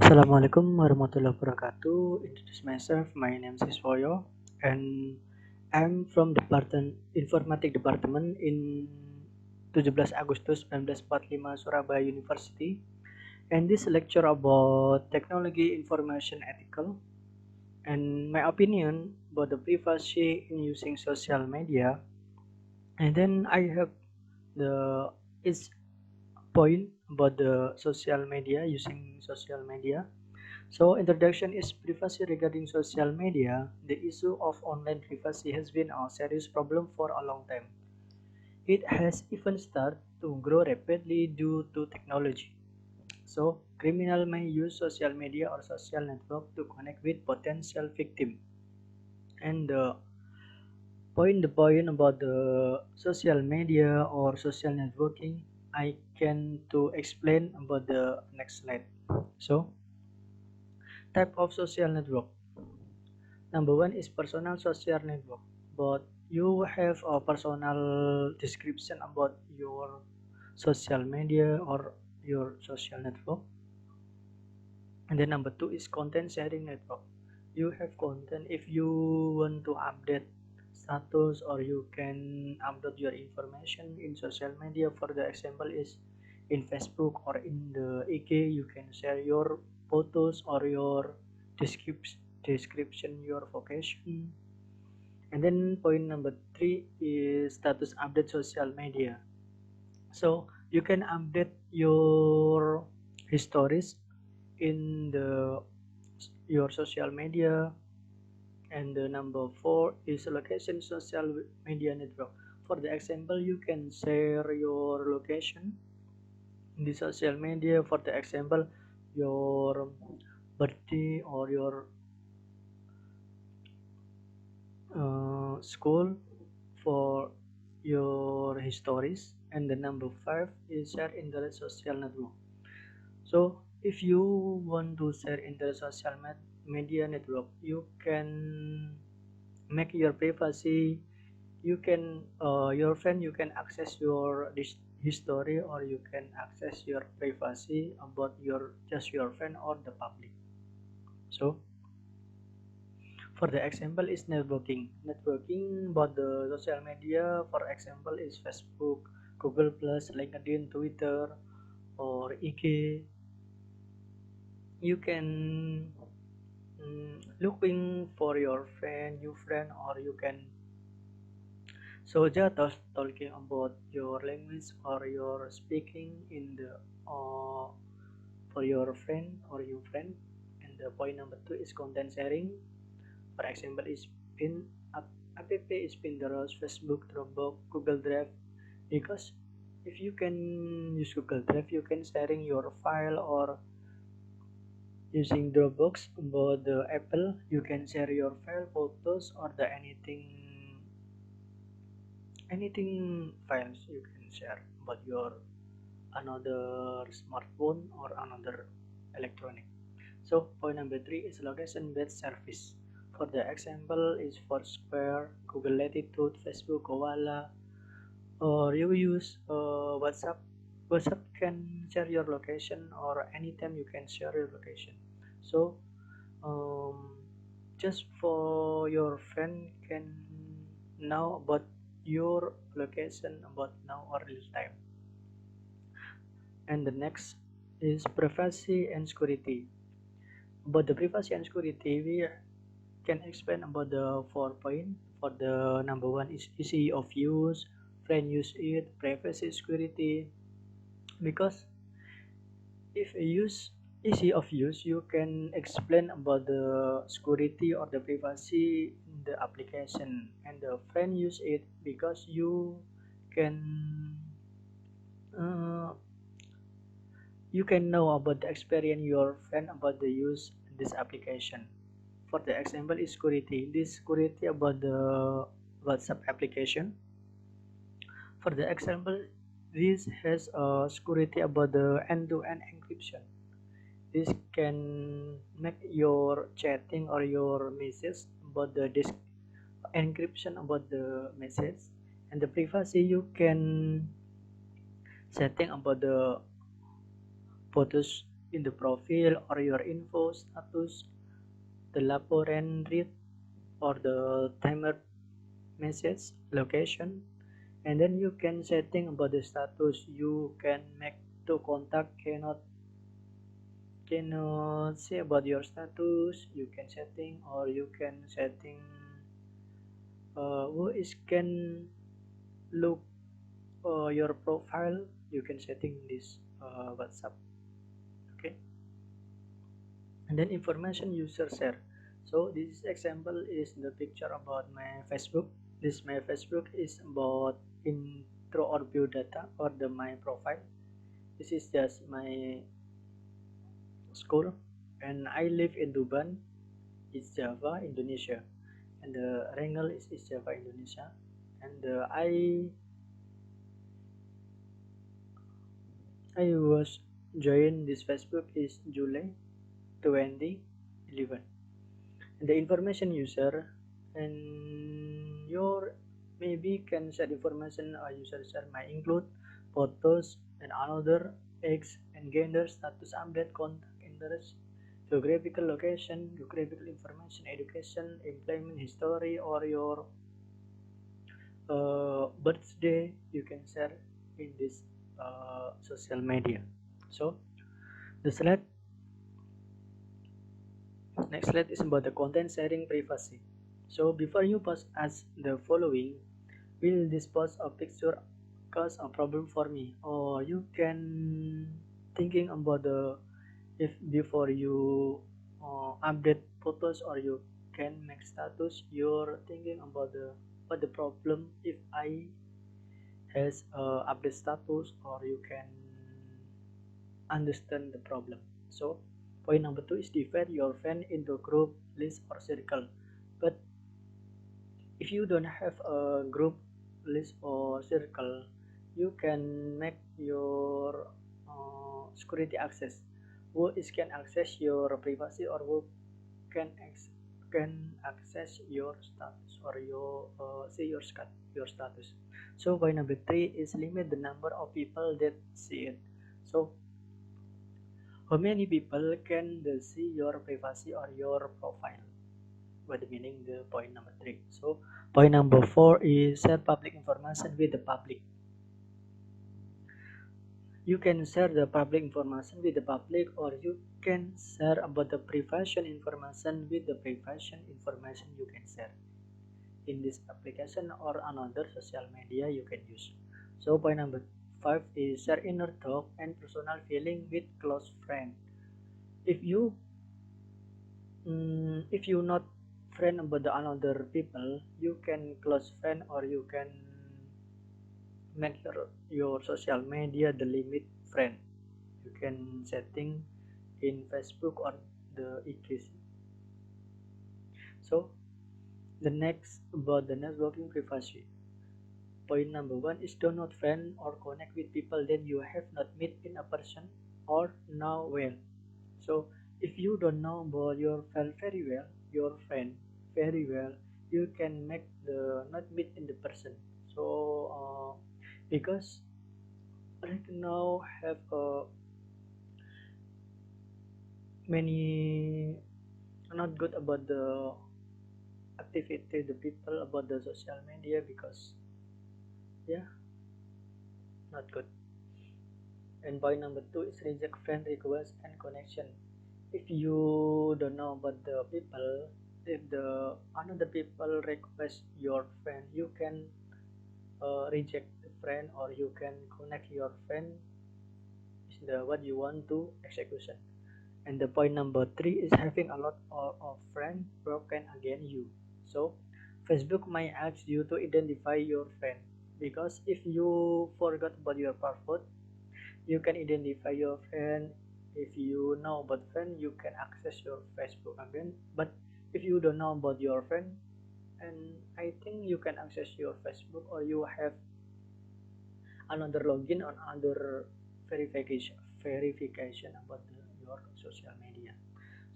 Assalamualaikum warahmatullahi wabarakatuh. Introduce myself. My name is Siswoyo, and I'm from Department Informatik Department in 17 Agustus 1945 Surabaya University. And this lecture about technology information ethical and my opinion about the privacy in using social media. And then I have the is point about the social media using social media. So, introduction is privacy regarding social media. The issue of online privacy has been a serious problem for a long time. It has even started to grow rapidly due to technology. So, criminal may use social media or social network to connect with potential victim. And the point about the social media or social networking, I can to explain about the next slide. So, type of social network. Number one is personal social network, but you have a personal description about your social media or your social network. And then number two is content sharing network. You have content if you want to update status or you can upload your information in social media. For the example is in Facebook or in the IG, you can share your photos or your description, your vocation. And then point number three is status update social media. So you can update your histories in the your social media. And the number four is location social media network. For the example, you can share your location in the social media. For the example, your birthday or your school for your histories. And the number five is share in the social network. So if you want to share in the social media network, you can make your privacy. You can your friend, you can access your this history, or you can access your privacy about your just your friend or the public. So for the example is networking. Networking about the social media, for example, is Facebook, Google Plus, LinkedIn, Twitter, or IG. You can looking for your friend, new friend, or you can so just talking about your language or your speaking in the uh, for your friend or your friend. And the point number two is content sharing. For example, is pin app is Pinterest, Facebook, Dropbox, Google Drive. Because if you can use Google Drive, you can sharing your file, or using Dropbox about the Apple, you can share your file, photos, or the anything files you can share about your another smartphone or another electronic. So point number three is location based service. For the example is Foursquare, Google Latitude, Facebook Koala, or you use WhatsApp. WhatsApp can share your location, or anytime you can share your location. So um, just for your friend can know about your location about now or real time. And the next is privacy and security. About the privacy and security, we can explain about the 4 point. For the number one is easy of use, friend use it, privacy security. Because if you use easy of use, you can explain about the security or the privacy in the application. And the friend use it because can uh, you can know about the experience your friend about the use this application. For the example is security. This security about the WhatsApp application. For the example, this has a security about the end-to-end encryption. This can make your chatting or your message about the disk encryption about the message. And the privacy, you can setting about the photos in the profile or your info status, the laporen read or the timer message location, and then you can setting about the status. You can make to contact cannot say about your status. You can setting or you can setting who is can look your profile. You can setting this WhatsApp. Okay, and then information user share. So this example is the picture about my Facebook. This my Facebook is about intro or view data or the my profile. This is just my school, and I live in Duban, East Java, Indonesia, and the Rengal is East Java, Indonesia, and I was joined this Facebook is July 2011. And the information user and your maybe can share information a user share might include photos and another X and gender status update contact interest geographical location geographical information education employment history or your birthday you can share in this social media. So the slide next slide is about the content sharing privacy. So before you post as the following, will this post a picture cause a problem for me? Or you can thinking about the if before you update photos or you can make status, you're thinking about the what the problem if I has update status or you can understand the problem. So point number two is divide your friend into group, list or circle. But if you don't have a group, list or circle, you can make your security access. Who is can access your privacy or who can can access your status or your see your status. So point number three is limit the number of people that see it. So how many people can they see your privacy or your profile? What the meaning the point number three. So point number four is share public information with the public. You can share the public information with the public or you can share about the private information with the private information you can share in this application or another social media you can use. So point number five is share inner thought and personal feeling with close friend. If you if you not friend about the another people, you can close friend or you can make your social media the limit friend. You can setting in Facebook or the Etics. So the next about the networking privacy. Point number one is do not friend or connect with people that you have not met in a person or know well. So if you don't know about your friend very well, your friend very well, you can make the not meet in the person. So because right now have many not good about the activity the people about the social media because yeah not good. And point number two is reject friend request and connection. If you don't know about the people, if the another people request your friend, you can reject the friend or you can connect your friend is the what you want to execution. And the point number three is having a lot of friends broken against you. So Facebook might ask you to identify your friend because if you forgot about your password, you can identify your friend. If you know about friend, you can access your Facebook again. But if you don't know about your friend, and I think you can access your Facebook or you have another login on other verification about your social media.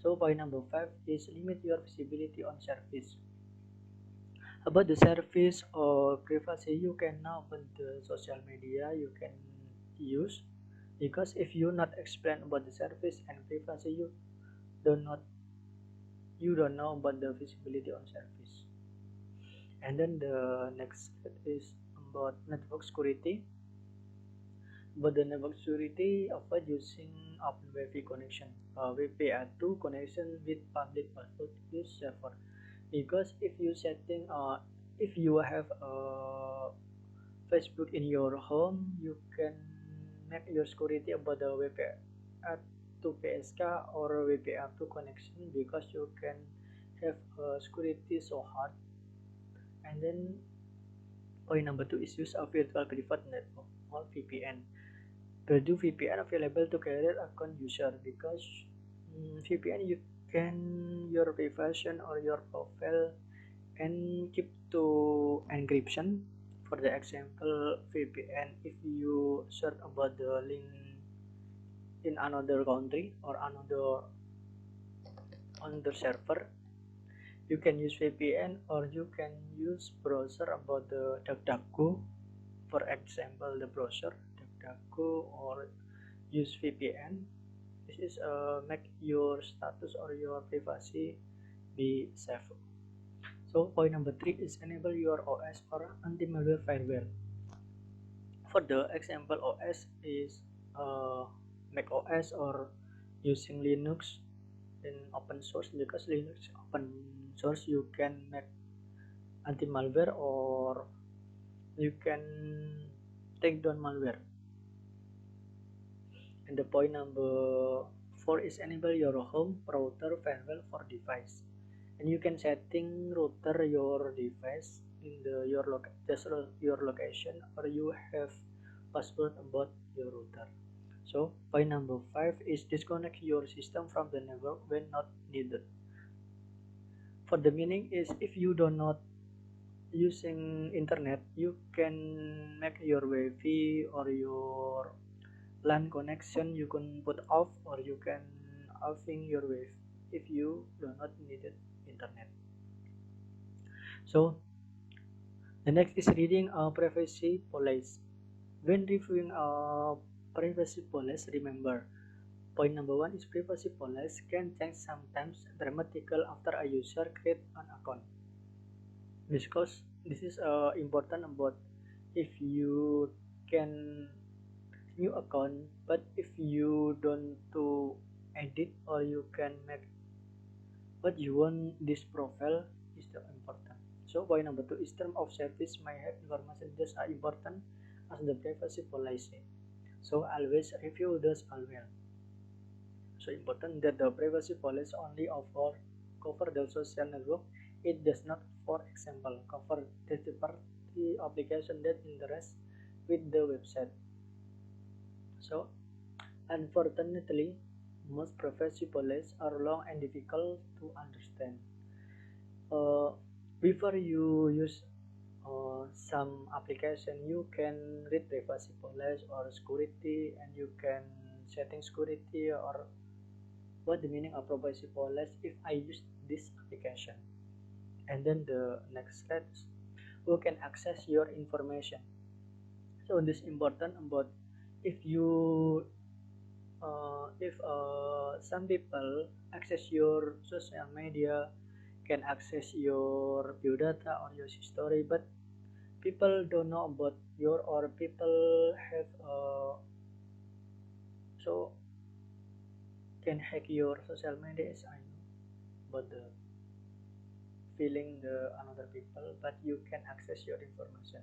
So point number five is limit your visibility on service. About the service or privacy, you can now open the social media you can use. because if you not explain about the service and privacy, do not you don't know about the visibility on service. And then the next is about network security. But the network security avoid using open Wi-Fi connection. WPA2 connection with public password is safer, because if you have Facebook in your home, you can make your security about the WPA2 PSK or WPA2 connection, because you can have security so hard. And then point number two is use a virtual private network or VPN. Do VPN available to carrier account user, because VPN you can your privacy or your profile and keep to encryption. For the example, VPN, if you search about the link in another country or another on the server, you can use VPN, or you can use browser about the DuckDuckGo. For example, the browser DuckDuckGo, or use VPN. This is make your status or your privacy be safe. So point number three is enable your OS or anti-malware firewall. For the example OS is Mac OS or using Linux in open source, because Linux open source you can make anti-malware, or you can take down malware. And the point number four is enable your home router firewall for device. And you can setting router your device in the your location, or you have password about your router. So point number five is disconnect your system from the network when not needed. For the meaning is, if you do not using internet, you can make your Wi-Fi or your LAN connection you can put off, or you can offing your Wi-Fi if you do not need internet. So the next is reading a privacy policy. When reviewing a privacy policy, remember point number one is privacy policy can change sometimes dramatically after a user create an account, because this is important about if you can new account, but if you don't to edit or you can make what you want this profile is the important. So point number two is term of service may have information just as important as the privacy policy, so always review those as well. So important that the privacy policy only cover the social network. It does not, for example, cover third party application that interest with the website. So unfortunately, most privacy policies are long and difficult to understand. Uh, Before you use some application, you can read privacy policy or security, and you can setting security or what the meaning of privacy policy if I use this application. And then the next slide is who can access your information. So this is important about if you if some people access your social media, can access your biodata or your history, but people don't know about your, or people have so can hack your social media, as I know, but the feeling the another people, but you can access your information.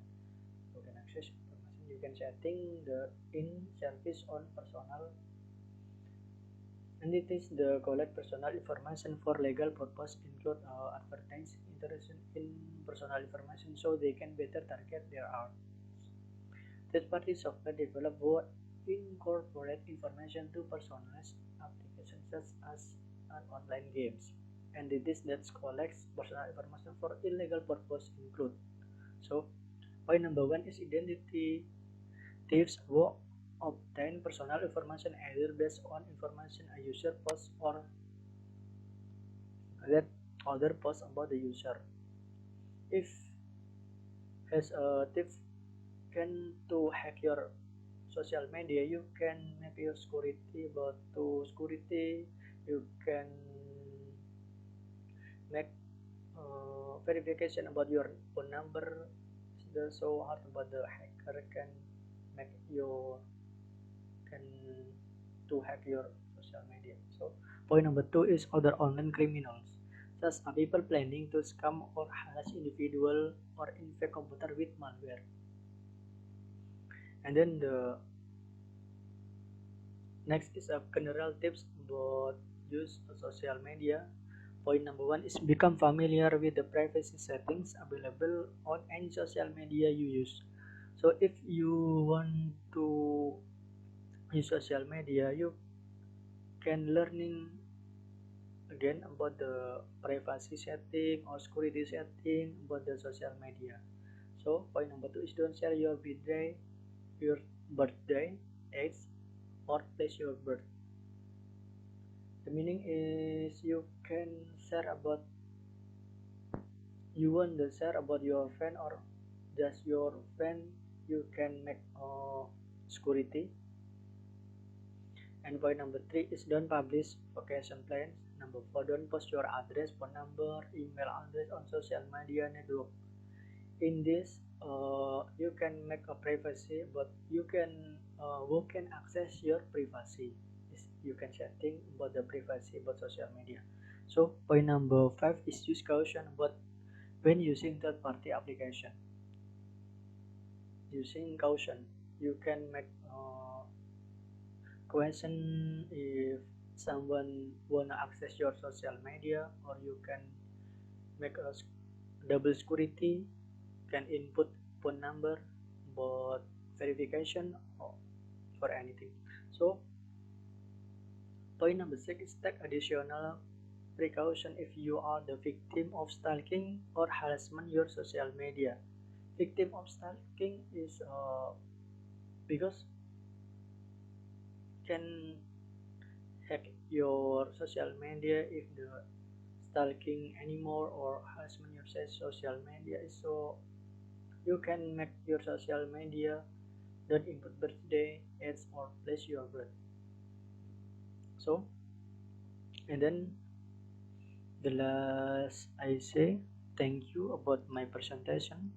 You can access information, you can setting the in service on personal, and it is the collect personal information for legal purpose, include advertise interest in personal information, so they can better target their art. Third-party software developed would incorporate information to personalized applications such as an online games. Entities that collects personal information for illegal purpose include. So, point number one is identity thieves who obtain personal information either based on information a user posts or that other posts about the user. If as a thief can to hack your social media, you can make your security about to security. You can make verification about your phone number. It's so hard about the hacker can make your can to hack your social media. So point number two is other online criminals. Such are people planning to scam or harass individual or infect computer with malware. And then the next is a general tips about use of social media. Point number one is become familiar with the privacy settings available on any social media you use. So if you want to use social media, you can learning again about the privacy setting or security setting about the social media. So point number two is don't share your birthday, age, or place your birth. The meaning is you can share about you want to share about your friend or just your friend. You can make security. And point number three is don't publish vacation plans. Number four, don't post your address, phone number, email address on social media network. In this, you can make a privacy, but you can who can access your privacy. You can setting about the privacy about social media. So point number five is use caution about when using third-party application. Using caution, you can make question if someone wanna access your social media, or you can make a double security, can input phone number, but verification or for anything. So point number six is take additional precaution if you are the victim of stalking or harassment your social media. Victim of stalking is because can hack your social media if the stalking anymore or harassment your social media is so you can make your social media don't input birthday, age, or place your birth. So and then the last I say thank you about my presentation.